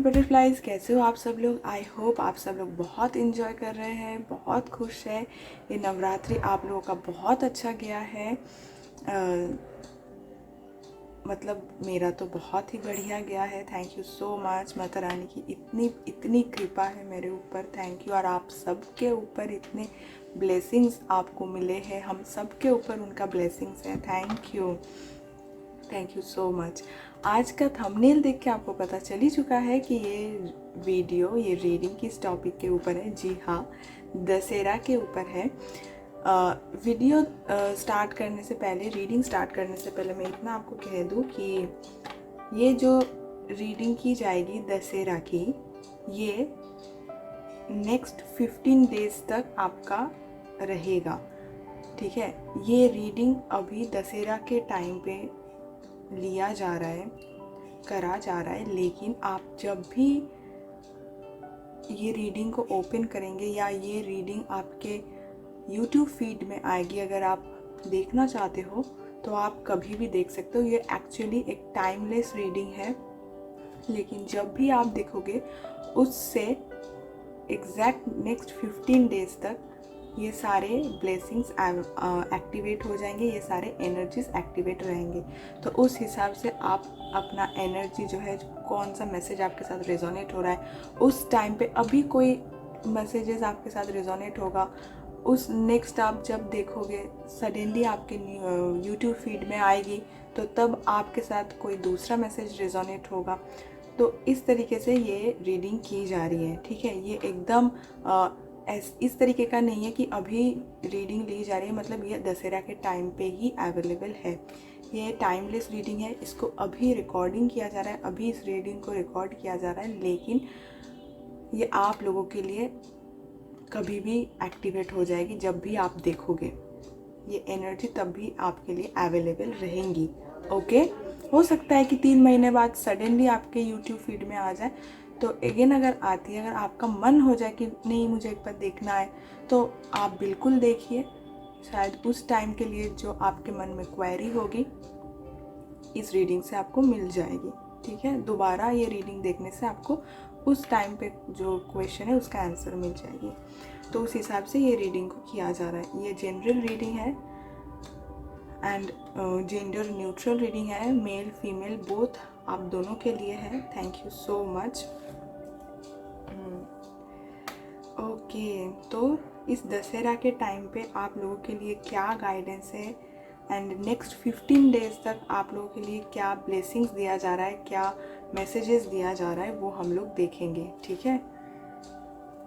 Butterflies, कैसे हो आप सब लोग। आई होप आप सब लोग बहुत इन्जॉय कर रहे हैं, बहुत खुश है। ये नवरात्रि आप लोगों का बहुत अच्छा गया है। मतलब मेरा तो बहुत ही बढ़िया गया है। Thank you so much. Mata Rani की इतनी इतनी कृपा है मेरे ऊपर। Thank you. और आप सबके ऊपर इतने ब्लेसिंग्स आपको मिले हैं, हम सबके ऊपर उनका ब्लेसिंग्स है। Thank you so much. आज का थंबनेल देख के आपको पता चल ही चुका है कि ये वीडियो, ये रीडिंग किस टॉपिक के ऊपर है। जी हाँ, दशहरा के ऊपर है। वीडियो स्टार्ट करने से पहले, रीडिंग स्टार्ट करने से पहले मैं इतना आपको कह दूँ कि ये जो रीडिंग की जाएगी दशहरा की, ये नेक्स्ट 15 डेज तक आपका रहेगा। ठीक है, ये रीडिंग अभी दशहरा के टाइम पे लिया जा रहा है, करा जा रहा है, लेकिन आप जब भी ये रीडिंग को ओपन करेंगे या ये रीडिंग आपके YouTube फीड में आएगी, अगर आप देखना चाहते हो तो आप कभी भी देख सकते हो। ये एक्चुअली एक टाइमलेस रीडिंग है, लेकिन जब भी आप देखोगे उससे एग्जैक्ट नेक्स्ट 15 डेज तक ये सारे ब्लेसिंग्स एक्टिवेट हो जाएंगे, ये सारे एनर्जीज एक्टिवेट रहेंगे। तो उस हिसाब से आप अपना एनर्जी जो है, कौन सा मैसेज आपके साथ रेजोनेट हो रहा है उस टाइम पे, अभी कोई मैसेजेस आपके साथ रेजोनेट होगा, उस नेक्स्ट आप जब देखोगे सडनली आपके YouTube फीड में आएगी, तो तब आपके साथ कोई दूसरा मैसेज रेजोनेट होगा। तो इस तरीके से ये रीडिंग की जा रही है। ठीक है, ये एकदम इस तरीके का नहीं है कि अभी रीडिंग ली जा रही है, मतलब ये दशहरा के टाइम पे ही अवेलेबल है। ये टाइमलेस रीडिंग है, इसको अभी रिकॉर्डिंग किया जा रहा है, अभी इस रीडिंग को रिकॉर्ड किया जा रहा है, लेकिन ये आप लोगों के लिए कभी भी एक्टिवेट हो जाएगी जब भी आप देखोगे। ये एनर्जी तब भी आपके लिए अवेलेबल रहेंगी। ओके, हो सकता है कि 3 महीने बाद सडनली आपके YouTube फीड में आ जाए, तो अगेन अगर आती है, अगर आपका मन हो जाए कि नहीं मुझे एक बार देखना है, तो आप बिल्कुल देखिए। शायद उस टाइम के लिए जो आपके मन में क्वेरी होगी इस रीडिंग से आपको मिल जाएगी। ठीक है, दोबारा ये रीडिंग देखने से आपको उस टाइम पे जो क्वेश्चन है उसका आंसर मिल जाएगी। तो उस हिसाब से ये रीडिंग को किया जा रहा है। ये जनरल रीडिंग है एंड जेंडर न्यूट्रल रीडिंग है, मेल फीमेल बोथ आप दोनों के लिए है। Thank you so much. Okay, तो इस दशहरा के टाइम पे आप लोगों के लिए क्या गाइडेंस है एंड नेक्स्ट 15 डेज तक आप लोगों के लिए क्या ब्लेसिंग्स दिया जा रहा है, क्या मैसेजेस दिया जा रहा है, वो हम लोग देखेंगे। ठीक है,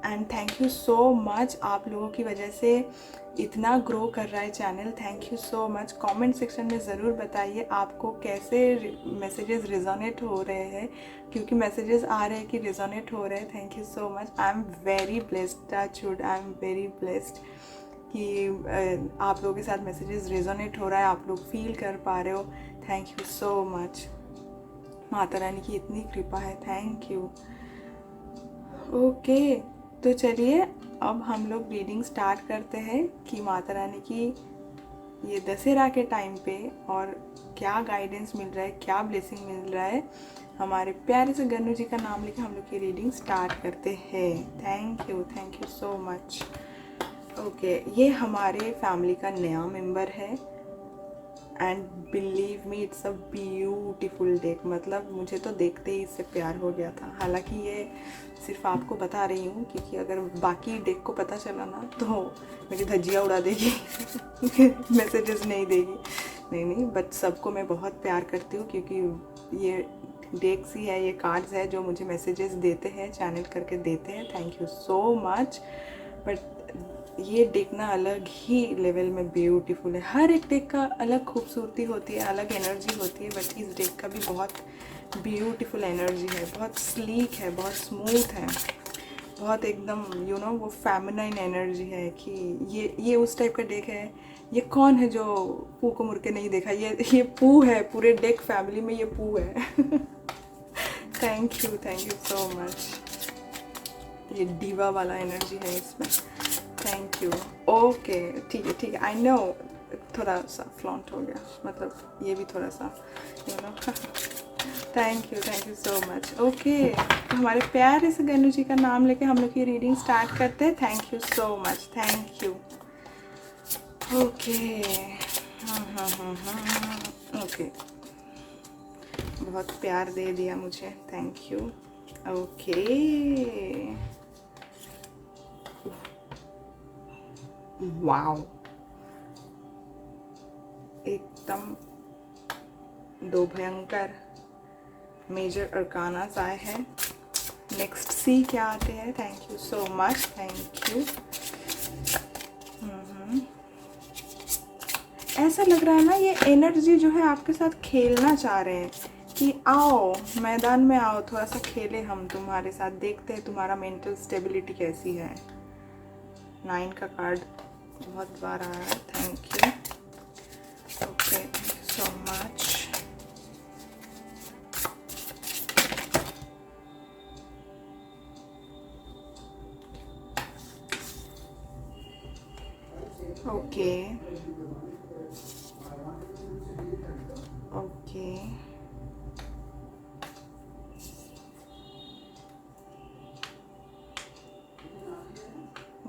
and thank you so much. आप लोगों की वजह से इतना ग्रो कर रहा है channel. Thank you so much. Comment section में ज़रूर बताइए आपको कैसे मैसेजेस रिजोनेट हो रहे हैं, क्योंकि मैसेजेस आ रहे हैं कि रिजोनेट हो रहे हैं। Thank you so much. I am very blessed, touchwood, I am very blessed कि आप लोगों के साथ मैसेजेस रिजोनेट हो रहा है, आप लोग फील कर पा रहे हो। Thank you so much. Mata Rani की इतनी कृपा है। Thank you. ओके, तो चलिए अब हम लोग रीडिंग स्टार्ट करते हैं कि माता रानी की ये दशहरा के टाइम पे और क्या गाइडेंस मिल रहा है, क्या ब्लेसिंग मिल रहा है। हमारे प्यारे से गन्नू जी का नाम लेके हम लोग की रीडिंग स्टार्ट करते हैं। Thank you so much. Okay, ये हमारे फैमिली का नया मेंबर है and believe me it's a beautiful deck. मतलब मुझे तो देखते ही इससे प्यार हो गया था। हालांकि ये सिर्फ आपको बता रही हूँ, क्योंकि अगर बाकी डेक को पता चला ना तो मेरी धज्जियाँ उड़ा देगी मैसेजेस नहीं देगी। नहीं, बट सबको मैं बहुत प्यार करती हूँ, क्योंकि ये डेक्स ही है, ये कार्ड्स है जो मुझे मैसेजेस देते हैं, चैनल करके देते हैं। Thank you so much. But ये डेक ना अलग ही लेवल में ब्यूटीफुल है। हर एक डेक का अलग खूबसूरती होती है, अलग एनर्जी होती है, बट इस डेक का भी बहुत ब्यूटीफुल एनर्जी है, बहुत स्लीक है, बहुत स्मूथ है, बहुत एकदम वो फेमिनाइन एनर्जी है कि ये उस टाइप का डेक है। ये कौन है जो पू को मुड़ के नहीं देखा? ये पू है, पूरे डेक फैमिली में ये पू है थैंक यू सो मच। ये डीवा वाला एनर्जी है इसमें। Thank you. ओके, ठीक है, आई नो थोड़ा सा फ्लॉन्ट हो गया, मतलब ये भी थोड़ा सा thank you so much. Okay, तो हमारे प्यारे से गन्नू जी का नाम लेके हम लोग की रीडिंग स्टार्ट करते हैं। Thank you so much, thank you. Okay, okay, बहुत प्यार दे दिया मुझे, थैंक यू। ओके, वाओ, एकदम दो भयंकर मेजर अरकानास आए हैं। नेक्स्ट सी क्या आते हैं? Thank you so much, thank you. ऐसा लग रहा है ना, ये एनर्जी जो है आपके साथ खेलना चाह रहे हैं कि आओ मैदान में आओ, थोड़ा सा खेले हम तुम्हारे साथ, देखते हैं तुम्हारा मेंटल स्टेबिलिटी कैसी है। 9 का कार्ड बहुत बार आया है, thank you. Okay, thank you so much. Okay, okay,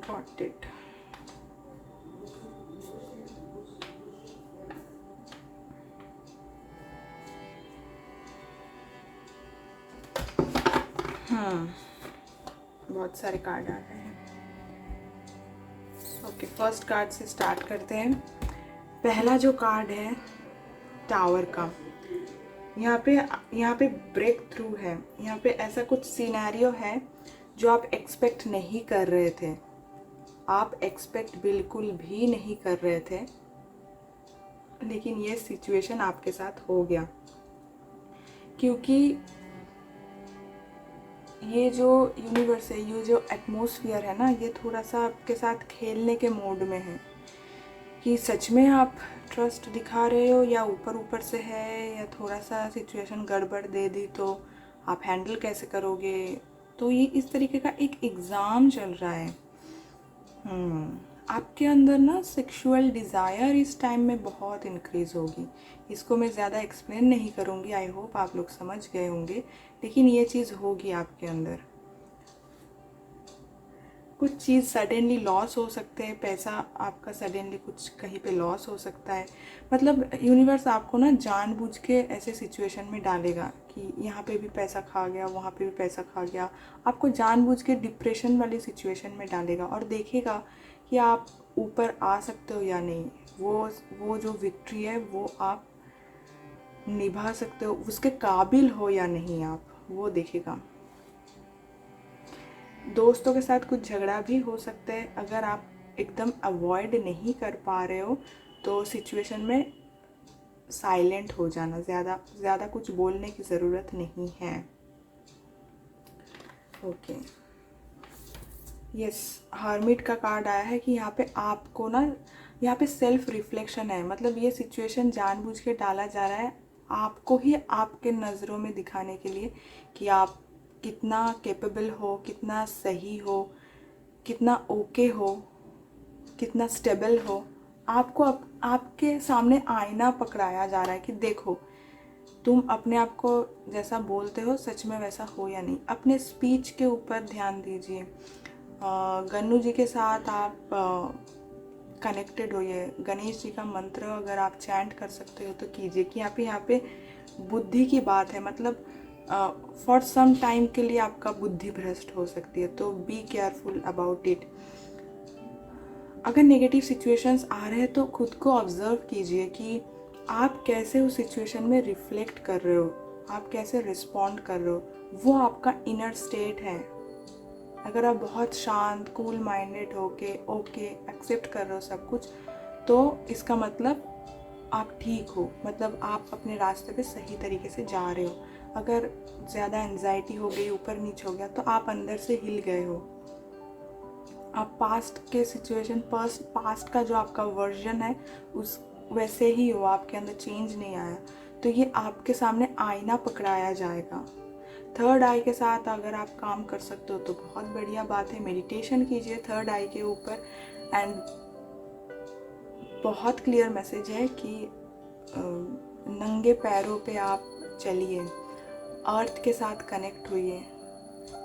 got it. बहुत सारे कार्ड आ रहे हैं। ओके, फर्स्ट कार्ड से स्टार्ट करते हैं। पहला जो कार्ड है टावर का, यहाँ पे ब्रेक थ्रू है। यहाँ पे ऐसा कुछ सिनेरियो है जो आप एक्सपेक्ट नहीं कर रहे थे, आप एक्सपेक्ट बिल्कुल भी नहीं कर रहे थे, लेकिन ये सिचुएशन आपके साथ हो गया। क्योंकि ये जो यूनिवर्स है, ये जो एटमॉस्फेयर है ना, ये थोड़ा सा आपके साथ खेलने के मोड में है कि सच में आप ट्रस्ट दिखा रहे हो या ऊपर ऊपर से है, या थोड़ा सा सिचुएशन गड़बड़ दे दी तो आप हैंडल कैसे करोगे। तो ये इस तरीके का एक एग्ज़ाम चल रहा है। आपके अंदर ना सेक्सुअल डिज़ायर इस टाइम में बहुत इंक्रीज़ होगी। इसको मैं ज़्यादा एक्सप्लेन नहीं करूँगी, आई होप आप लोग समझ गए होंगे, लेकिन ये चीज़ होगी आपके अंदर। कुछ चीज़ सडनली लॉस हो सकते हैं, पैसा आपका सडनली कुछ कहीं पे लॉस हो सकता है। मतलब यूनिवर्स आपको ना जानबूझ के ऐसे सिचुएशन में डालेगा कि यहाँ पे भी पैसा खा गया, वहाँ पे भी पैसा खा गया, आपको जानबूझ के डिप्रेशन वाली सिचुएशन में डालेगा और देखेगा कि आप ऊपर आ सकते हो या नहीं। वो जो विक्ट्री है वो आप निभा सकते हो, उसके काबिल हो या नहीं आप, वो देखेगा। दोस्तों के साथ कुछ झगड़ा भी हो सकता है। अगर आप एकदम अवॉइड नहीं कर पा रहे हो तो सिचुएशन में साइलेंट हो जाना, ज़्यादा कुछ बोलने की ज़रूरत नहीं है। ओके, यस, हर्मिट का कार्ड आया है कि यहाँ पे आपको ना, यहाँ पे सेल्फ रिफ्लेक्शन है। मतलब ये सिचुएशन जानबूझ के डाला जा रहा है आपको ही आपके नज़रों में दिखाने के लिए कि आप कितना कैपेबल हो, कितना सही हो, कितना ओके हो, कितना स्टेबल हो। आपको आपके सामने आईना पकड़ाया जा रहा है कि देखो तुम अपने आप को जैसा बोलते हो सच में वैसा हो या नहीं। अपने स्पीच के ऊपर ध्यान दीजिए। गन्नू जी के साथ आप कनेक्टेड होइए। गणेश जी का मंत्र अगर आप चैंट कर सकते हो तो कीजिए कि यहाँ पे बुद्धि की बात है। मतलब फॉर सम टाइम के लिए आपका बुद्धि भ्रष्ट हो सकती है, तो बी केयरफुल अबाउट इट। अगर नेगेटिव सिचुएशंस आ रहे हैं तो खुद को ऑब्जर्व कीजिए कि आप कैसे उस सिचुएशन में रिफ्लेक्ट कर रहे हो, आप कैसे रिस्पॉन्ड कर रहे हो। वो आपका इनर स्टेट है। अगर आप बहुत शांत कूल माइंडेड होके ओके एक्सेप्ट कर रहे हो सब कुछ, तो इसका मतलब आप ठीक हो, मतलब आप अपने रास्ते पे सही तरीके से जा रहे हो। अगर ज़्यादा एंजाइटी हो गई, ऊपर नीचे हो गया, तो आप अंदर से हिल गए हो। आप पास्ट के सिचुएशन, पास्ट का जो आपका वर्जन है उस वैसे ही हो, आपके अंदर चेंज नहीं आया। तो ये आपके सामने आईना पकड़ाया जाएगा। थर्ड आई के साथ अगर आप काम कर सकते हो तो बहुत बढ़िया बात है। मेडिटेशन कीजिए थर्ड आई के ऊपर। एंड बहुत क्लियर मैसेज है कि नंगे पैरों पे आप चलिए, अर्थ के साथ कनेक्ट हुई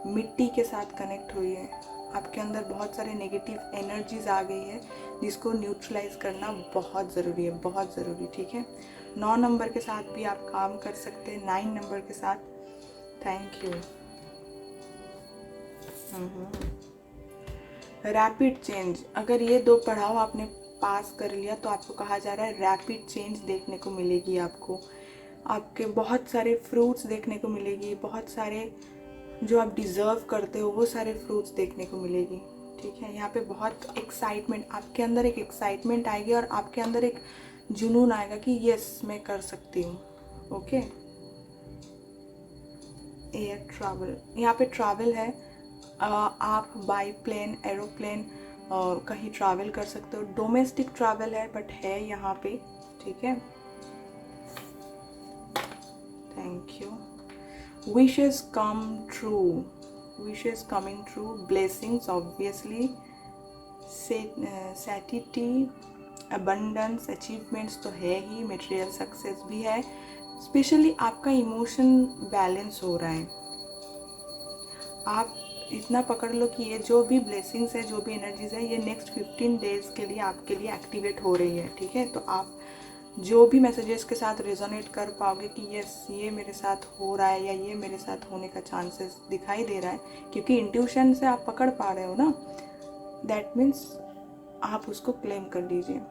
मिट्टी के साथ कनेक्ट हुई आपके अंदर बहुत सारे नेगेटिव एनर्जीज आ गई है जिसको न्यूट्रलाइज करना बहुत ज़रूरी है, बहुत ज़रूरी। ठीक है, 9 नंबर के साथ भी आप काम कर सकते हैं, 9 नंबर के साथ। Thank you. रैपिड चेंज, अगर ये 2 पड़ाव आपने पास कर लिया तो आपको कहा जा रहा है रैपिड चेंज देखने को मिलेगी। आपके बहुत सारे फ्रूट्स देखने को मिलेगी, बहुत सारे जो आप डिज़र्व करते हो वो सारे फ्रूट्स देखने को मिलेगी। ठीक है, यहाँ पे बहुत एक्साइटमेंट, आपके अंदर एक एक्साइटमेंट आएगी और आपके अंदर एक जुनून आएगा कि यस मैं कर सकती हूँ। ओके, एयर ट्रैवल, यहाँ पे ट्रैवल है, आप बाई प्लेन, एरोप्लेन कहीं ट्रैवल कर सकते हो। डोमेस्टिक ट्रैवल है बट है यहाँ पे। ठीक है, thank you. Wishes come true, wishes coming true, blessings obviously, satiety, abundance, achievements तो है ही, material success भी है। स्पेशली आपका इमोशन बैलेंस हो रहा है। आप इतना पकड़ लो कि ये जो भी ब्लेसिंग्स है, जो भी एनर्जीज है, ये नेक्स्ट 15 डेज के लिए आपके लिए एक्टिवेट हो रही है। ठीक है, तो आप जो भी मैसेजेस के साथ रेजोनेट कर पाओगे कि यस ये मेरे साथ हो रहा है या ये मेरे साथ होने का चांसेस दिखाई दे रहा है, क्योंकि इंट्यूशन से आप पकड़ पा रहे हो ना, दैट मीन्स आप उसको क्लेम कर लीजिए।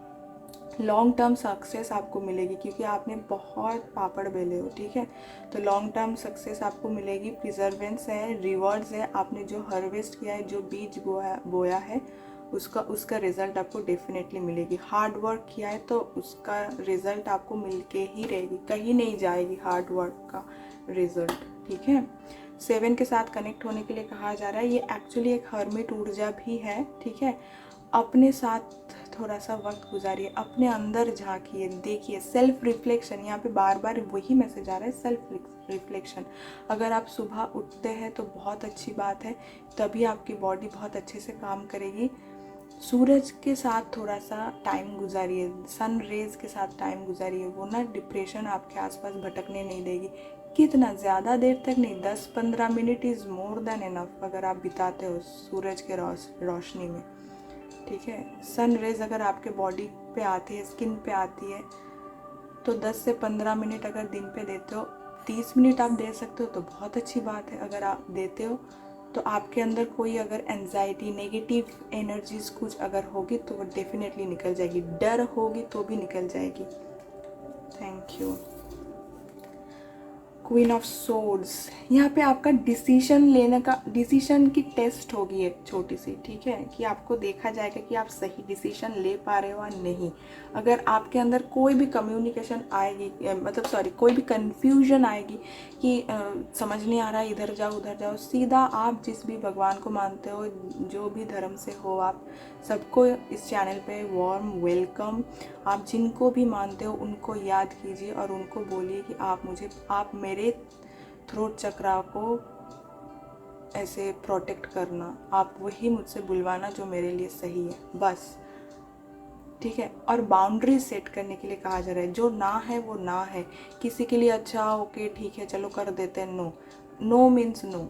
लॉन्ग टर्म सक्सेस आपको मिलेगी क्योंकि आपने बहुत पापड़ बेले हो। ठीक है, तो लॉन्ग टर्म सक्सेस आपको मिलेगी। प्रिजर्वेंस है, रिवॉर्ड्स है, आपने जो हार्वेस्ट किया है, जो बीज बोया है उसका रिजल्ट आपको डेफिनेटली मिलेगी। हार्ड वर्क किया है तो उसका रिजल्ट आपको मिलके ही रहेगी, कहीं नहीं जाएगी हार्ड वर्क का रिजल्ट। ठीक है, 7 के साथ कनेक्ट होने के लिए कहा जा रहा है। ये एक्चुअली एक हर्मिट ऊर्जा भी है। ठीक है, अपने साथ थोड़ा सा वक्त गुजारिए, अपने अंदर झांकिए, देखिए, सेल्फ रिफ्लेक्शन, यहाँ पे बार बार वही मैसेज आ रहा है, सेल्फ रिफ्लेक्शन। अगर आप सुबह उठते हैं तो बहुत अच्छी बात है, तभी आपकी बॉडी बहुत अच्छे से काम करेगी। सूरज के साथ थोड़ा सा टाइम गुजारिए, सन रेज के साथ टाइम गुजारिए, वो ना डिप्रेशन आपके आसपास भटकने नहीं देगी। कितना, ज़्यादा देर तक नहीं, 10-15 minute is more than enough अगर आप बिताते हो सूरज के रोशनी में। ठीक है, सन रेज अगर आपके बॉडी पे आती है, स्किन पे आती है, तो 10 से 15 मिनट अगर दिन पे देते हो, 30 मिनट आप दे सकते हो तो बहुत अच्छी बात है। अगर आप देते हो तो आपके अंदर कोई अगर एंजाइटी, नेगेटिव एनर्जीज कुछ अगर होगी तो वो डेफिनेटली निकल जाएगी, डर होगी तो भी निकल जाएगी। Thank you. Queen of swords, यहाँ पे आपका डिसीजन लेने का, डिसीजन की टेस्ट होगी एक छोटी सी। ठीक है, कि आपको देखा जाएगा कि आप सही डिसीजन ले पा रहे हो या नहीं। अगर आपके अंदर कोई भी कम्युनिकेशन आएगी, मतलब सॉरी, कोई भी कन्फ्यूजन आएगी कि समझ नहीं आ रहा है, इधर जाओ उधर जाओ, सीधा आप जिस भी भगवान को मानते हो, जो भी धर्म से हो, आप सबको इस चैनल पे वार्म वेलकम। आप जिनको भी मानते हो उनको याद कीजिए और उनको बोलिए कि आप मेरे थ्रोट चक्रा को ऐसे प्रोटेक्ट करना, आप वही मुझसे बुलवाना जो मेरे लिए सही है, बस। ठीक है, और बाउंड्री सेट करने के लिए कहा जा रहा है, जो ना है वो ना है। किसी के लिए अच्छा ओके ठीक है चलो कर देते हैं, नो, नो मीन्स नो।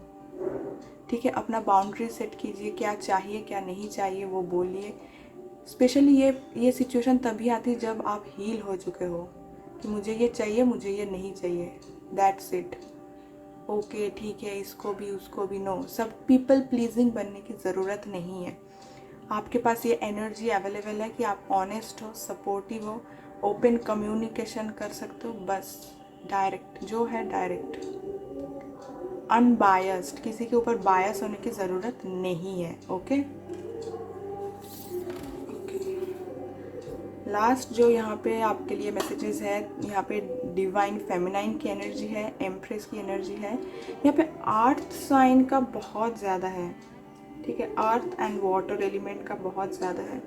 ठीक है, अपना बाउंड्री सेट कीजिए, क्या चाहिए क्या नहीं चाहिए वो बोलिए। स्पेशली ये सिचुएशन तभी आती है जब आप हील हो चुके हो कि मुझे ये चाहिए, मुझे ये नहीं चाहिए, दैट्स इट। ओके ठीक है, इसको भी उसको भी, नो। सब पीपल प्लीजिंग बनने की ज़रूरत नहीं है। आपके पास ये एनर्जी अवेलेबल है कि आप ऑनेस्ट हो, सपोर्टिव हो, ओपन कम्युनिकेशन कर सकते हो, बस डायरेक्ट जो है डायरेक्ट, अनबायस्ड, किसी के ऊपर बायस होने की ज़रूरत नहीं है। ओके, लास्ट जो यहाँ पे आपके लिए मैसेजेस है, यहाँ पे डिवाइन फेमिनाइन की एनर्जी है, एम्प्रेस की एनर्जी है। यहाँ पे अर्थ साइन का बहुत ज़्यादा है। ठीक है, अर्थ एंड वाटर एलिमेंट का बहुत ज़्यादा है।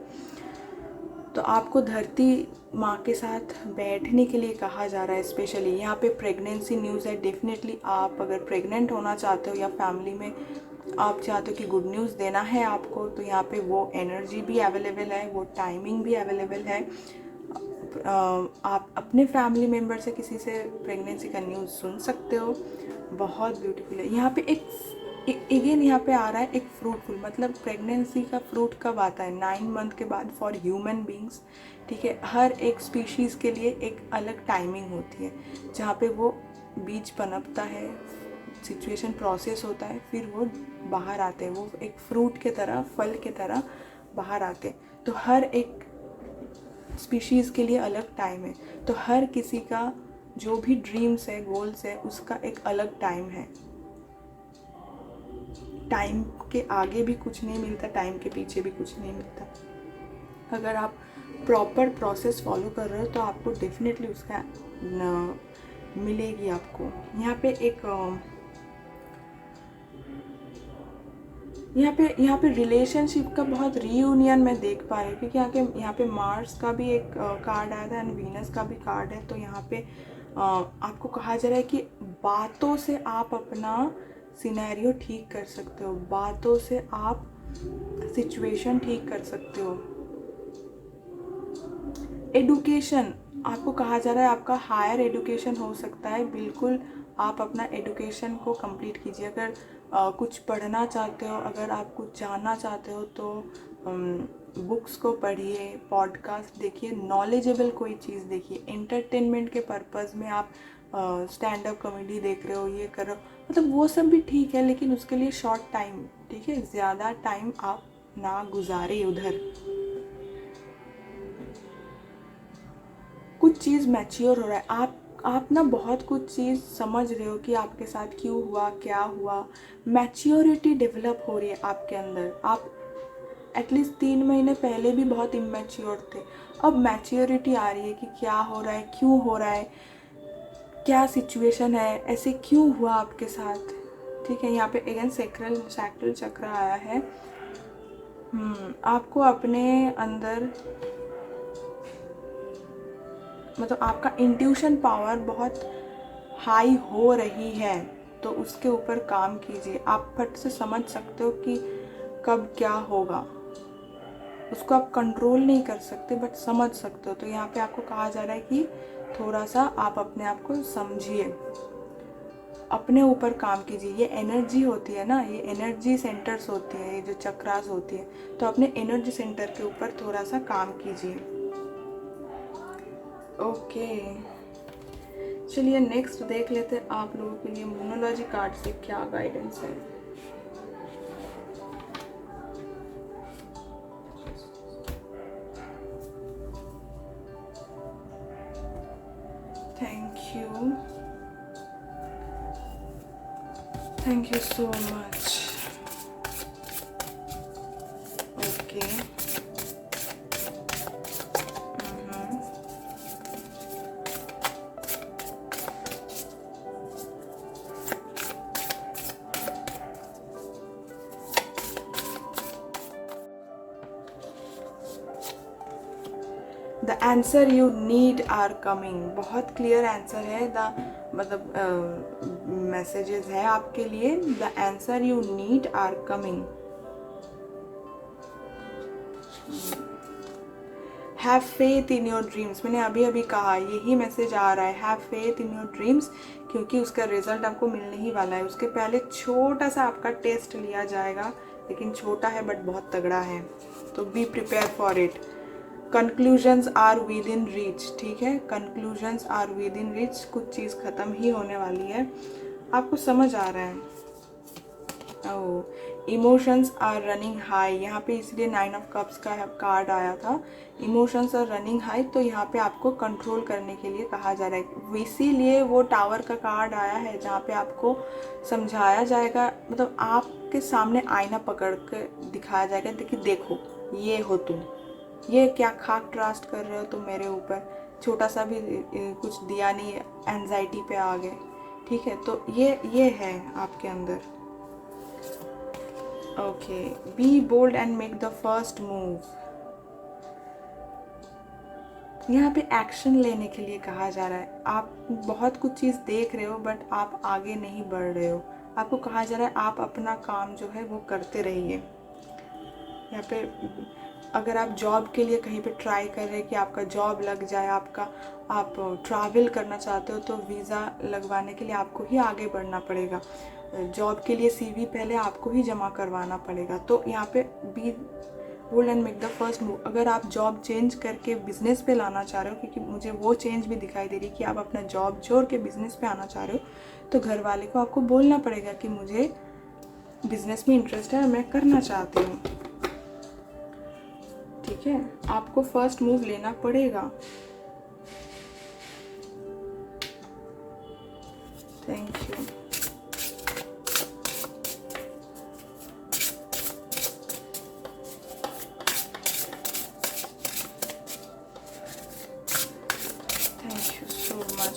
तो आपको धरती माँ के साथ बैठने के लिए कहा जा रहा है। स्पेशली यहाँ पे प्रेगनेंसी न्यूज़ है। डेफिनेटली आप अगर प्रेग्नेंट होना चाहते हो या फैमिली में आप चाहते हो कि गुड न्यूज़ देना है आपको, तो यहाँ पे वो एनर्जी भी अवेलेबल है, वो टाइमिंग भी अवेलेबल है। आप अपने फैमिली मेम्बर से किसी से प्रेगनेंसी का न्यूज़ सुन सकते हो। बहुत ब्यूटीफुल है। यहाँ पे अगेन यहाँ पे आ रहा है एक फ्रूटफुल, मतलब प्रेगनेंसी का फ्रूट कब आता है? 9 मंथ के बाद फॉर ह्यूमन बींग्स। ठीक है, हर एक स्पीशीज़ के लिए एक अलग टाइमिंग होती है जहाँ पे वो बीज पनपता है, सिचुएशन प्रोसेस होता है, फिर वो बाहर आते हैं, वो एक फ्रूट के तरह, फल के तरह बाहर आते हैं। तो हर एक स्पीशीज़ के लिए अलग टाइम है। तो हर किसी का जो भी ड्रीम्स है, गोल्स है, उसका एक अलग टाइम है। टाइम के आगे भी कुछ नहीं मिलता, टाइम के पीछे भी कुछ नहीं मिलता। अगर आप प्रॉपर प्रोसेस फॉलो कर रहे हो तो आपको डेफिनेटली उसका मिलेगी आपको। यहाँ पे रिलेशनशिप का बहुत रीयूनियन मैं देख पा रही हूँ, क्योंकि यहाँ पे मार्स का भी एक कार्ड आया था एंड वीनस का भी कार्ड है। तो यहाँ पे आपको कहा जा रहा है कि बातों से आप अपना सिनेरियो ठीक कर सकते हो, बातों से आप सिचुएशन ठीक कर सकते हो। एडुकेशन, आपको कहा जा रहा है आपका हायर एडुकेशन हो सकता है। बिल्कुल आप अपना एडुकेशन को कंप्लीट कीजिए। अगर कुछ पढ़ना चाहते हो, अगर आप कुछ जानना चाहते हो तो बुक्स को पढ़िए, पॉडकास्ट देखिए, नॉलेजेबल कोई चीज़ देखिए। एंटरटेनमेंट के पर्पज़ में आप स्टैंड अप कॉमेडी देख रहे हो, ये कर रहे हो, मतलब वो सब भी ठीक है, लेकिन उसके लिए शॉर्ट टाइम, ठीक है, ज़्यादा टाइम आप ना गुजारे उधर। कुछ चीज़ मैच्योर हो रहा है, आप ना बहुत कुछ चीज़ समझ रहे हो कि आपके साथ क्यों हुआ, क्या हुआ। मैच्योरिटी डेवलप हो रही है आपके अंदर। आप एटलीस्ट 3 महीने पहले भी बहुत इमेच्योर थे, अब मैच्योरिटी आ रही है कि क्या हो रहा है, क्यों हो रहा है, क्या सिचुएशन है, ऐसे क्यों हुआ आपके साथ। ठीक है, यहाँ पे अगेन सैक्रल चक्र आया है। आपको अपने अंदर, मतलब आपका इंट्यूशन पावर बहुत हाई हो रही है, तो उसके ऊपर काम कीजिए। आप फट से समझ सकते हो कि कब क्या होगा, उसको आप कंट्रोल नहीं कर सकते बट समझ सकते हो। तो यहाँ पे आपको कहा जा रहा है कि थोड़ा सा आप अपने आप को समझिए, अपने ऊपर काम कीजिए। ये एनर्जी होती है ना, ये एनर्जी सेंटर्स होती है, ये जो चक्रास होती है, तो अपने एनर्जी सेंटर के ऊपर थोड़ा सा काम कीजिए। ओके, चलिए नेक्स्ट देख लेते हैं आप लोगों के लिए मोनोलॉजी कार्ड से क्या गाइडेंस है। Thank you so much. Okay, the answer you need are coming. बहुत क्लियर आंसर है, मतलब मैसेजेस है आपके लिए। The answer you need are coming. Have faith in your dreams, मैंने अभी अभी कहा, यही मैसेज आ रहा है, have faith in your dreams, क्योंकि उसका रिजल्ट आपको मिलने ही वाला है। उसके पहले छोटा सा आपका टेस्ट लिया जाएगा, लेकिन छोटा है बट बहुत तगड़ा है, तो be prepare for it. Conclusions are within reach, ठीक है, conclusions are within reach, कुछ चीज़ ख़त्म ही होने वाली है, आपको समझ आ रहा है। इमोशंस आर रनिंग हाई, यहाँ पे इसलिए 9 ऑफ कप्स का कार्ड आया था। इमोशंस आर रनिंग हाई, तो यहाँ पे आपको कंट्रोल करने के लिए कहा जा रहा है, इसीलिए वो टावर का कार्ड आया है, जहाँ पे आपको समझाया जाएगा, मतलब आपके सामने आईना पकड़ के दिखाया जाएगा कि देखो ये हो तुम, ये क्या खाक ट्रस्ट कर रहे हो तुम मेरे ऊपर, छोटा सा भी कुछ दिया नहीं, एंजाइटी पे आ गए। ठीक है, तो ये है आपके अंदर। Okay, be bold and make the first move. यहाँ पे एक्शन लेने के लिए कहा जा रहा है। आप बहुत कुछ चीज़ देख रहे हो बट आप आगे नहीं बढ़ रहे हो, आपको कहा जा रहा है आप अपना काम जो है वो करते रहिए। यहाँ पे अगर आप जॉब के लिए कहीं पे ट्राई कर रहे हैं कि आपका जॉब लग जाए, आप ट्रैवल करना चाहते हो, तो वीज़ा लगवाने के लिए आपको ही आगे बढ़ना पड़ेगा। जॉब के लिए CV पहले आपको ही जमा करवाना पड़ेगा। तो यहाँ पे be bold and make the first move. अगर आप जॉब चेंज करके बिजनेस पे लाना चाह रहे हो, क्योंकि मुझे वो चेंज भी दिखाई दे रही कि आप अपना जॉब छोड़ के बिजनेस पे आना चाह रहे हो, तो घर वाले को आपको बोलना पड़ेगा कि मुझे बिजनेस में इंटरेस्ट है और मैं करना चाहती हूँ। ठीक है, आपको फर्स्ट मूव लेना पड़ेगा। Thank you.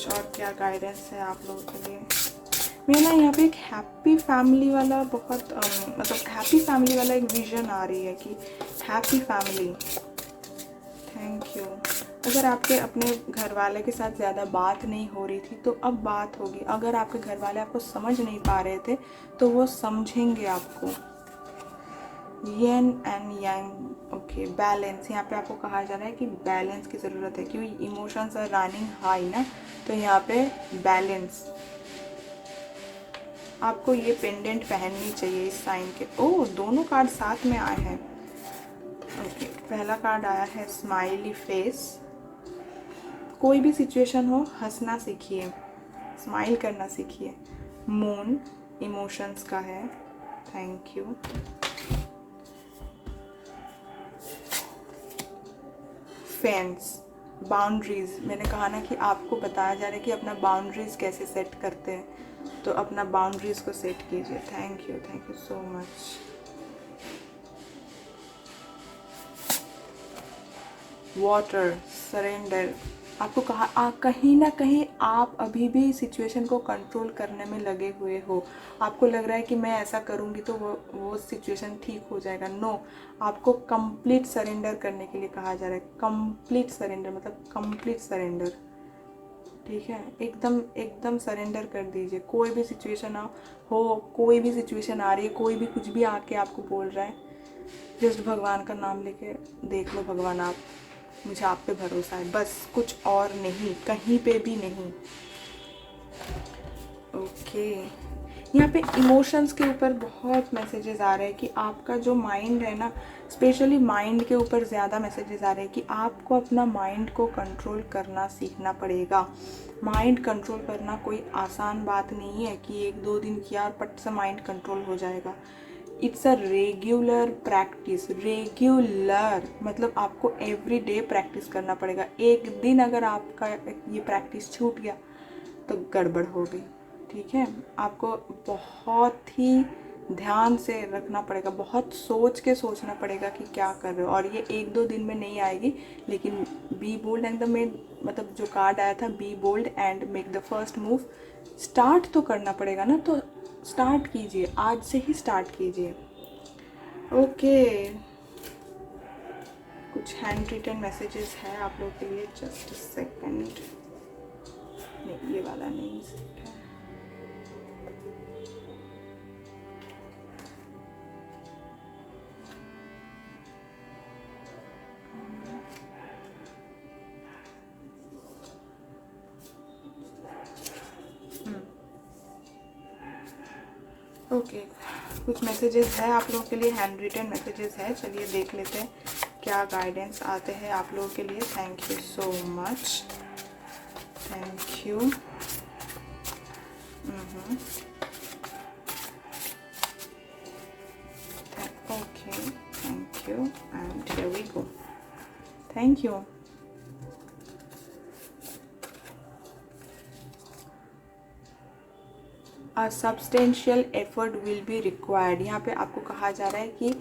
और क्या गाइडेंस है आप लोगों के लिए? मेरा यहाँ पे एक हैप्पी फैमिली वाला बहुत मतलब हैप्पी फैमिली वाला एक विजन आ रही है कि हैप्पी फैमिली। Thank you. अगर आपके अपने घर वाले के साथ ज़्यादा बात नहीं हो रही थी तो अब बात होगी। अगर आपके घर वाले आपको समझ नहीं पा रहे थे तो वो समझेंगे आपको। येन एंड यांग। Okay, balance. यहाँ पे आपको कहा जा रहा है कि बैलेंस की ज़रूरत है, क्योंकि इमोशंस आर रनिंग हाई ना, तो यहाँ पे बैलेंस। आपको ये पेंडेंट पहननी चाहिए इस साइन के। ओह, दोनों कार्ड साथ में आए हैं। ओके, पहला कार्ड आया है स्माइली फेस। कोई भी सिचुएशन हो, हंसना सीखिए, स्माइल करना सीखिए। मून इमोशंस का है। Thank you. Fence boundaries. मैंने कहा ना कि आपको बताया जा रहा है कि अपना बाउंड्रीज कैसे सेट करते हैं, तो अपना बाउंड्रीज को सेट कीजिए। Thank you so much. Water surrender. आपको कहा कहीं ना कहीं आप अभी भी सिचुएशन को कंट्रोल करने में लगे हुए हो। आपको लग रहा है कि मैं ऐसा करूँगी तो वो सिचुएशन ठीक हो जाएगा। नो, आपको कंप्लीट सरेंडर करने के लिए कहा जा रहा है। कंप्लीट सरेंडर मतलब कंप्लीट सरेंडर। ठीक है, एकदम सरेंडर कर दीजिए। कोई भी सिचुएशन हो, कोई भी सिचुएशन आ रही है, कोई भी कुछ भी आके आपको बोल रहा है, जस्ट भगवान का नाम लेके देख लो। भगवान आप, मुझे आप पे भरोसा है, बस कुछ और नहीं, कहीं पे भी नहीं। ओके, यहाँ पे इमोशंस के ऊपर बहुत मैसेजेस आ रहे हैं कि आपका जो माइंड है ना, स्पेशली माइंड के ऊपर ज़्यादा मैसेजेस आ रहे हैं कि आपको अपना माइंड को कंट्रोल करना सीखना पड़ेगा। माइंड कंट्रोल करना कोई आसान बात नहीं है कि 1-2 दिन किया और पट से माइंड कंट्रोल हो जाएगा। It's a regular practice. Regular मतलब आपको एवरी डे प्रैक्टिस करना पड़ेगा। एक दिन अगर आपका ये प्रैक्टिस छूट गया तो गड़बड़ हो गई। ठीक है, आपको बहुत ही ध्यान से रखना पड़ेगा, बहुत सोच के सोचना पड़ेगा कि क्या कर रहे हो। और ये 1-2 दिन में नहीं आएगी, लेकिन be bold and the made, मतलब जो कार्ड आया था be bold and make the first move. Start तो करना पड़ेगा ना, तो स्टार्ट कीजिए, आज से ही स्टार्ट कीजिए। ओके, कुछ हैंड रिटन मैसेजेस हैं आप लोग के लिए। Just second. नहीं, ये वाला नहीं है। ओके, कुछ मैसेजेस है आप लोगों के लिए, हैंड रिटन मैसेजेस है। चलिए देख लेते हैं क्या गाइडेंस आते हैं आप लोगों के लिए। Thank you so much. Thank you. Okay, thank you and here we go. Thank you. Substantial effort will be required. यहाँ पे आपको कहा जा रहा है कि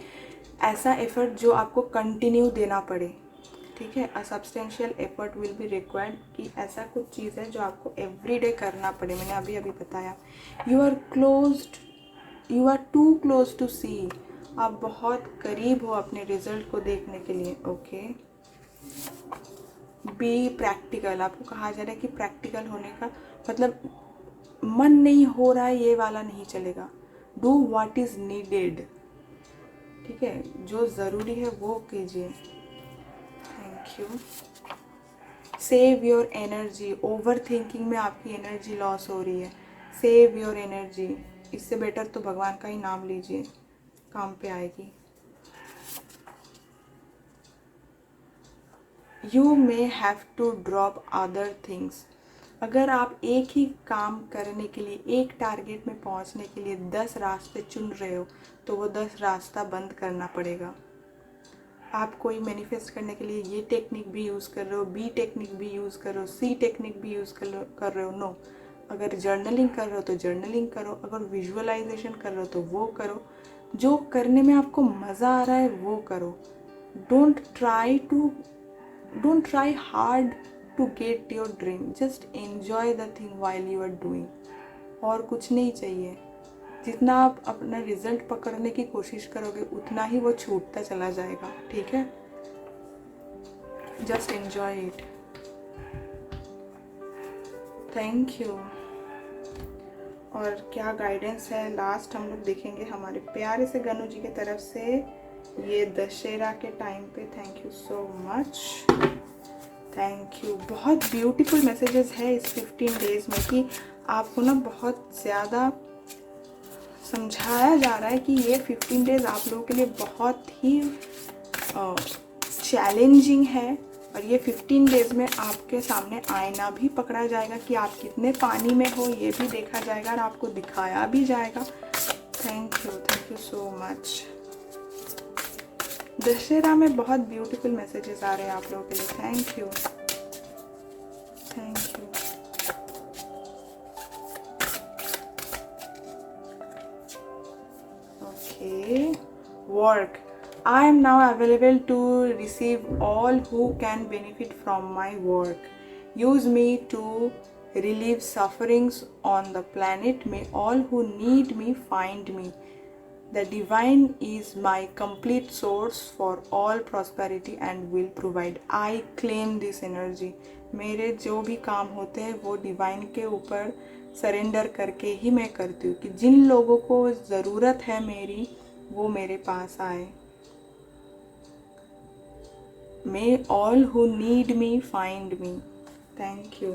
ऐसा एफर्ट जो आपको कंटिन्यू देना पड़े। ठीक है, a substantial effort will be required, कि ऐसा कुछ चीज़ है जो आपको एवरीडे करना पड़े। मैंने अभी बताया। You are too close to see. आप बहुत करीब हो अपने रिजल्ट को देखने के लिए। Okay, be practical. आपको कहा जा रहा है कि प्रैक्टिकल होने का मतलब मन नहीं हो रहा है ये वाला नहीं चलेगा। Do what is needed. ठीक है, जो ज़रूरी है वो कीजिए। Thank you. Save your energy, over thinking में आपकी एनर्जी लॉस हो रही है। सेव योर एनर्जी, इससे बेटर तो भगवान का ही नाम लीजिए, काम पे आएगी। You may have to drop other things, अगर आप एक ही काम करने के लिए, एक टारगेट में पहुंचने के लिए 10 रास्ते चुन रहे हो तो वो 10 रास्ता बंद करना पड़ेगा। आप कोई मैनिफेस्ट करने के लिए ये टेक्निक भी यूज़ कर रहे हो, बी टेक्निक भी यूज़ कर रहे हो, सी टेक्निक भी यूज़ कर रहे हो, नो। अगर जर्नलिंग कर रहे हो तो जर्नलिंग करो, अगर विजुअलाइजेशन कर रहे हो तो वो करो, जो करने में आपको मज़ा आ रहा है वो करो। Don't try hard to get your dream, just enjoy the thing while you are doing. और कुछ नहीं चाहिए। जितना आप अपना रिजल्ट पकड़ने की कोशिश करोगे उतना ही वो छूटता चला जाएगा, ठीक है। Just enjoy it. Thank you. और क्या गाइडेंस है लास्ट हम लोग देखेंगे हमारे प्यारे से गनु जी की तरफ से ये दशहरा के टाइम पे। Thank you so much, thank you. बहुत ब्यूटीफुल मैसेजेस है इस 15 डेज में कि आपको ना बहुत ज़्यादा समझाया जा रहा है कि ये 15 डेज आप लोगों के लिए बहुत ही चैलेंजिंग है। और ये 15 डेज में आपके सामने आईना भी पकड़ा जाएगा कि आप कितने पानी में हो, ये भी देखा जाएगा और आपको दिखाया भी जाएगा। Thank you so much. Dussehra में बहुत ब्यूटीफुल मैसेजेस आ रहे हैं आप लोगों के लिए। Thank you, thank you. Okay, work. I am now available to receive all who can benefit from my work. Use me to relieve sufferings on the planet. May all who need me find me. The divine is my complete source for all prosperity and will provide. I claim this energy. मेरे जो भी काम होते हैं वो divine के ऊपर surrender करके ही मैं करती हूँ कि जिन लोगों को ज़रूरत है मेरी वो मेरे पास आए। May all who need me find me. Thank you.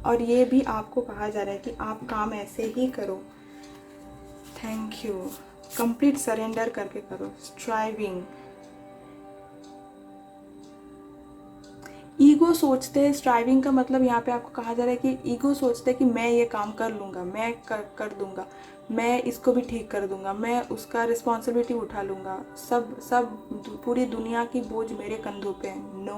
और ये भी आपको कहा जा रहा है कि आप काम ऐसे ही करो। Thank you. कंप्लीट सरेंडर करके करो। स्ट्राइविंग। ईगो सोचते हैं, स्ट्राइविंग का मतलब यहाँ पे आपको कहा जा रहा है कि ईगो सोचते हैं कि मैं ये काम कर लूँगा, मैं कर दूँगा, मैं इसको भी ठीक कर दूँगा, मैं उसका रिस्पॉन्सिबिलिटी उठा लूँगा, सब पूरी दुनिया की बोझ मेरे कंधों पे है। नो,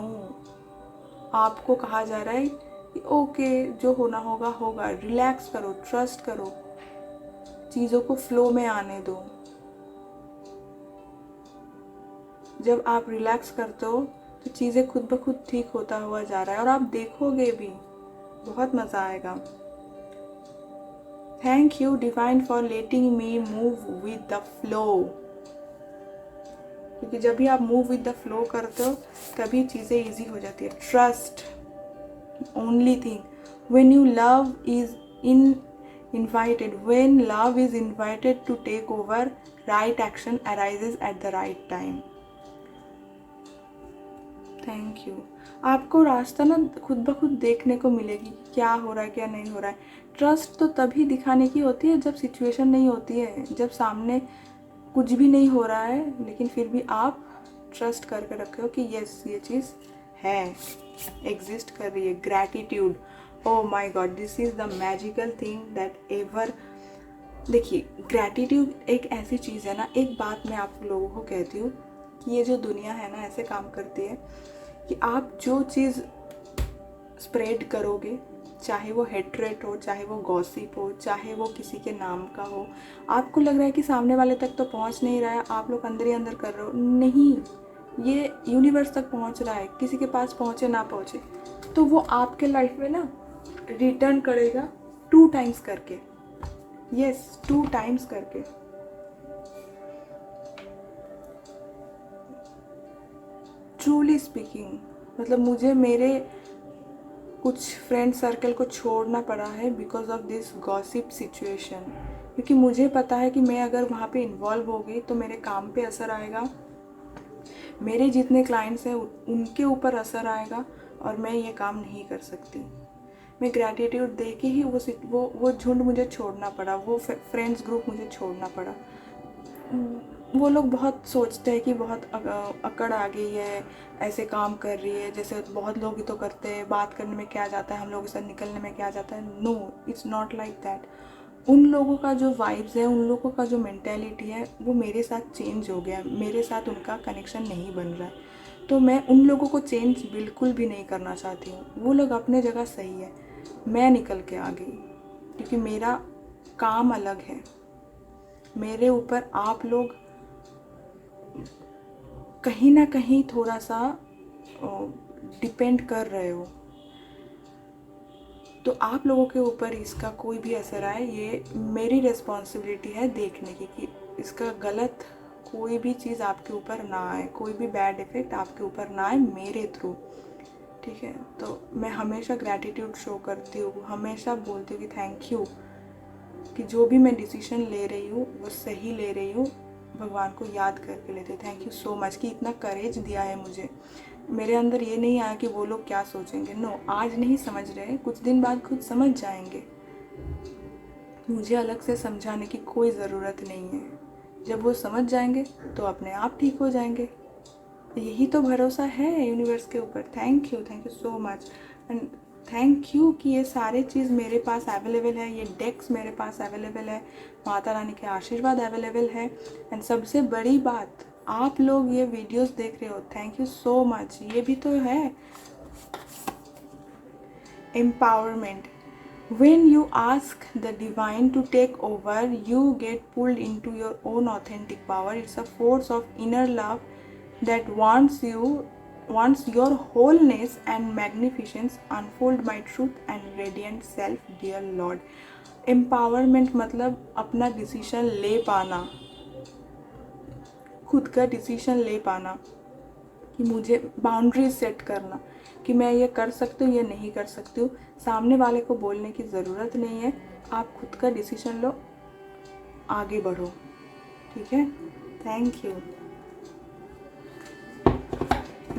आपको कहा जा रहा है कि ओके, जो होना होगा होगा। रिलैक्स करो, ट्रस्ट करो, चीज़ों को फ्लो में आने दो। जब आप रिलैक्स करते हो तो चीज़ें खुद ब खुद ठीक होता हुआ जा रहा है और आप देखोगे भी, बहुत मज़ा आएगा। Thank you divine for letting me move with the flow, क्योंकि जब भी आप मूव विद द फ्लो करते हो तभी चीज़ें इजी हो जाती है। Trust only thing when you love is invited, when love is invited to take over, right action arises at the right time. Thank you. आपको रास्ता ना खुद ब खुद देखने को मिलेगी क्या हो रहा है क्या नहीं हो रहा है। ट्रस्ट तो तभी दिखाने की होती है जब सिचुएशन नहीं होती है, जब सामने कुछ भी नहीं हो रहा है लेकिन फिर भी आप ट्रस्ट करके रखे हो कि यस ये चीज़ है, एग्जिस्ट कर रही है। Gratitude, oh my God, this is the magical thing that ever. देखिए, ग्रैटिट्यूड एक ऐसी चीज़ है ना, एक बात मैं आप लोगों को कहती हूँ कि ये जो दुनिया है ना ऐसे काम करती है कि आप जो चीज़ स्प्रेड करोगे, चाहे वो हेट्रेट हो, चाहे वो गॉसिप हो, चाहे वो किसी के नाम का हो, आपको लग रहा है कि सामने वाले तक तो पहुंच नहीं रहा है, आप लोग अंदर ही अंदर कर रहे हो। नहीं, ये यूनिवर्स तक पहुंच रहा है, किसी के पास पहुंचे ना पहुंचे तो वो आपके लाइफ में ना रिटर्न करेगा 2 टाइम्स करके। यस, 2 टाइम्स करके। ट्रूली स्पीकिंग, मतलब मुझे मेरे कुछ फ्रेंड सर्कल को छोड़ना पड़ा है because of this gossip situation. क्योंकि मुझे पता है कि मैं अगर वहाँ पे इन्वॉल्व हो गई तो मेरे काम पे असर आएगा, मेरे जितने क्लाइंट्स हैं उनके ऊपर असर आएगा और मैं ये काम नहीं कर सकती। मैं ग्रैटिट्यूड दे के ही वो झुंड मुझे छोड़ना पड़ा, वो फ्रेंड्स ग्रुप मुझे छोड़ना पड़ा। वो लोग बहुत सोचते हैं कि बहुत अकड़ आ गई है, ऐसे काम कर रही है, जैसे बहुत लोग ही तो करते हैं, बात करने में क्या जाता है, हम लोगों के साथ निकलने में क्या जाता है। No, it's not like that. उन लोगों का जो वाइब्स है, उन लोगों का जो मेंटेलिटी है, वो मेरे साथ चेंज हो गया, मेरे साथ उनका कनेक्शन नहीं बन रहा है। तो मैं उन लोगों को चेंज बिल्कुल भी नहीं करना चाहती हूँ। वो लोग अपने जगह सही है, मैं निकल के आ गई, क्योंकि मेरा काम अलग है। मेरे ऊपर आप लोग कहीं ना कहीं थोड़ा सा डिपेंड कर रहे हो, तो आप लोगों के ऊपर इसका कोई भी असर आए, ये मेरी रिस्पॉन्सिबिलिटी है देखने की कि इसका गलत कोई भी चीज़ आपके ऊपर ना आए, कोई भी बैड इफ़ेक्ट आपके ऊपर ना आए मेरे थ्रू। ठीक है, तो मैं हमेशा ग्रैटिट्यूड शो करती हूँ, हमेशा बोलती हूँ कि थैंक यू, कि जो भी मैं डिसीजन ले रही हूँ वो सही ले रही हूँ, भगवान को याद करके लेते। थैंक यू सो मच कि इतना करेज दिया है मुझे। मेरे अंदर ये नहीं आया कि वो लोग क्या सोचेंगे। नो, आज नहीं समझ रहे, कुछ दिन बाद खुद समझ जाएंगे। मुझे अलग से समझाने की कोई ज़रूरत नहीं है। जब वो समझ जाएंगे तो अपने आप ठीक हो जाएंगे। यही तो भरोसा है यूनिवर्स के ऊपर। Thank you so much and thank you कि ये सारे चीज़ मेरे पास अवेलेबल है, ये डेक्स मेरे पास अवेलेबल है, माता रानी के आशीर्वाद अवेलेबल है। एंड सबसे बड़ी बात, आप लोग ये वीडियोस देख रहे हो, थैंक यू सो मच। ये भी तो है empowerment. When you ask the divine to take over, you get pulled into your own authentic power. It's a force of inner love that wants your wholeness and magnificence. Unfold my truth and radiant self, dear Lord. Empowerment मतलब अपना decision ले पाना, खुद का decision ले पाना, कि मुझे बाउंड्रीज सेट करना कि मैं ये कर सकती हूँ, ये नहीं कर सकती हूँ। सामने वाले को बोलने की ज़रूरत नहीं है, आप खुद का डिसीजन लो, आगे बढ़ो। ठीक है, थैंक यू।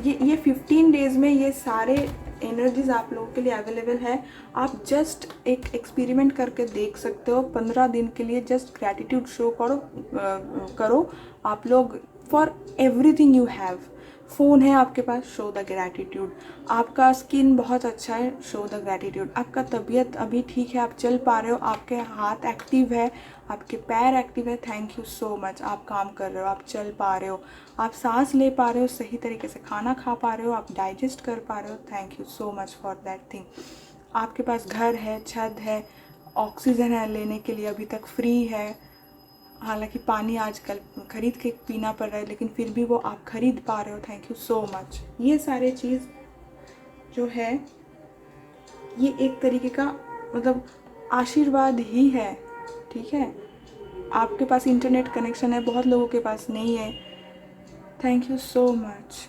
ये 15 डेज़ में ये सारे एनर्जीज़ आप लोगों के लिए अवेलेबल है। आप जस्ट एक एक्सपेरिमेंट करके देख सकते हो। 15 दिन के लिए जस्ट ग्रैटिट्यूड शो करो आप लोग, for everything you have. Phone है आपके पास, शो द ग्रैटिट्यूड। आपका स्किन बहुत अच्छा है, शो द ग्रैटिट्यूड। आपका तबीयत अभी ठीक है, आप चल पा रहे हो, आपके हाथ एक्टिव है, आपके पैर एक्टिव है, थैंक यू सो मच। आप काम कर रहे हो, आप चल पा रहे हो, आप सांस ले पा रहे हो, सही तरीके से खाना खा पा रहे हो, आप डाइजेस्ट कर पा रहे हो, thank you so much for that thing. आपके पास घर है, छत है, ऑक्सीजन है लेने के लिए, अभी तक फ्री है। हालांकि पानी आजकल ख़रीद के पीना पड़ रहा है, लेकिन फिर भी वो आप ख़रीद पा रहे हो, थैंक यू सो मच। ये सारे चीज़ जो है, ये एक तरीके का मतलब आशीर्वाद ही है। ठीक है, आपके पास इंटरनेट कनेक्शन है, बहुत लोगों के पास नहीं है, थैंक यू सो मच।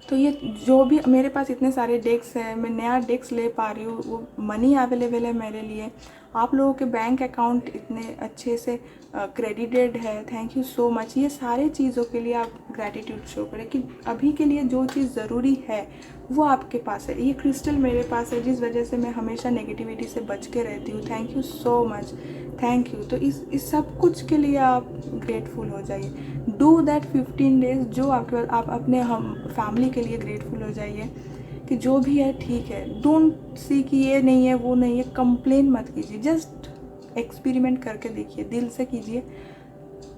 तो ये जो भी मेरे पास इतने सारे डेस्क हैं, मैं नया डेस्क ले पा रही हूँ, वो मनी अवेलेबल है मेरे लिए। आप लोगों के बैंक अकाउंट इतने अच्छे से क्रेडिटेड है, थैंक यू सो मच। ये सारे चीज़ों के लिए आप ग्रैटिट्यूड शो करें कि अभी के लिए जो चीज़ ज़रूरी है वो आपके पास है। ये क्रिस्टल मेरे पास है, जिस वजह से मैं हमेशा नेगेटिविटी से बच के रहती हूँ, thank you so much, thank you. तो इस सब कुछ के लिए आप ग्रेटफुल हो जाइए। डू दैट 15 डेज, जो आपके पास, आप अपने हम फैमिली के लिए ग्रेटफुल हो जाइए कि जो भी है ठीक है। डोंट सी कि ये नहीं है, वो नहीं है, कंप्लेन मत कीजिए, जस्ट एक्सपेरिमेंट करके देखिए, दिल से कीजिए।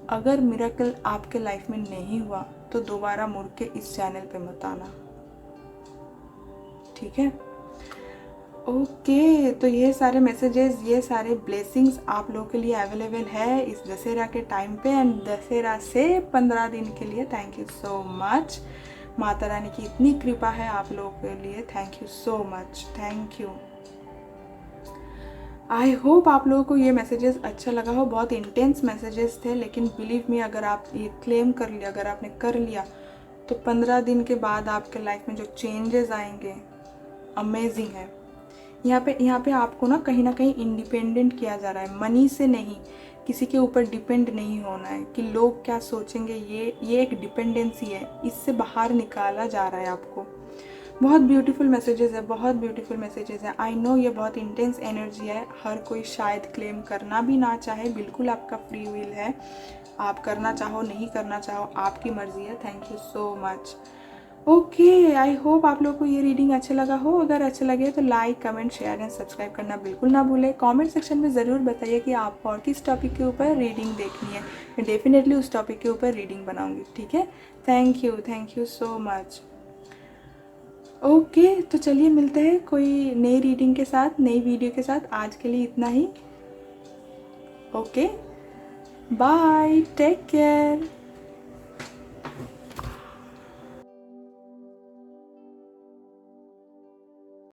अगर मिरेकल आपके लाइफ में नहीं हुआ तो दोबारा मुड़ के इस चैनल पे मत आना। ठीक है, ओके। तो ये सारे मैसेजेस, ये सारे ब्लेसिंग्स आप लोगों के लिए अवेलेबल है इस दशहरा के टाइम पे, एंड दशहरा से 15 दिन के लिए thank you so much. Mata Rani की इतनी कृपा है आप लोगों के लिए, thank you so much, thank you. I hope आप लोगों को ये मैसेजेस अच्छा लगा हो। बहुत इंटेंस मैसेजेस थे, लेकिन बिलीव मी, अगर आप ये क्लेम कर लिया, अगर आपने कर लिया, तो 15 दिन के बाद आपके लाइफ में जो चेंजेस आएंगे अमेजिंग है। यहाँ पे आपको ना कहीं इंडिपेंडेंट किया जा रहा है, मनी से नहीं, किसी के ऊपर डिपेंड नहीं होना है कि लोग क्या सोचेंगे, ये एक डिपेंडेंसी है, इससे बाहर निकाला जा रहा है आपको। बहुत ब्यूटीफुल मैसेजेस है, बहुत ब्यूटीफुल मैसेजेस है। आई नो ये बहुत इंटेंस एनर्जी है, हर कोई शायद क्लेम करना भी ना चाहे, बिल्कुल आपका फ्री विल है, आप करना चाहो नहीं करना चाहो आपकी मर्ज़ी है। Thank you so much. Okay, I hope आप लोगों को ये रीडिंग अच्छा लगा हो। अगर अच्छा लगे तो like, comment, share and subscribe करना बिल्कुल ना भूलें। कमेंट सेक्शन में ज़रूर बताइए कि आपको और किस टॉपिक के ऊपर रीडिंग देखनी है, मैं डेफिनेटली उस टॉपिक के ऊपर रीडिंग बनाऊंगी, ठीक है। Thank you so much. Okay, तो चलिए मिलते हैं कोई नई रीडिंग के साथ, नई वीडियो के साथ। आज के लिए इतना ही। Okay, bye, take care.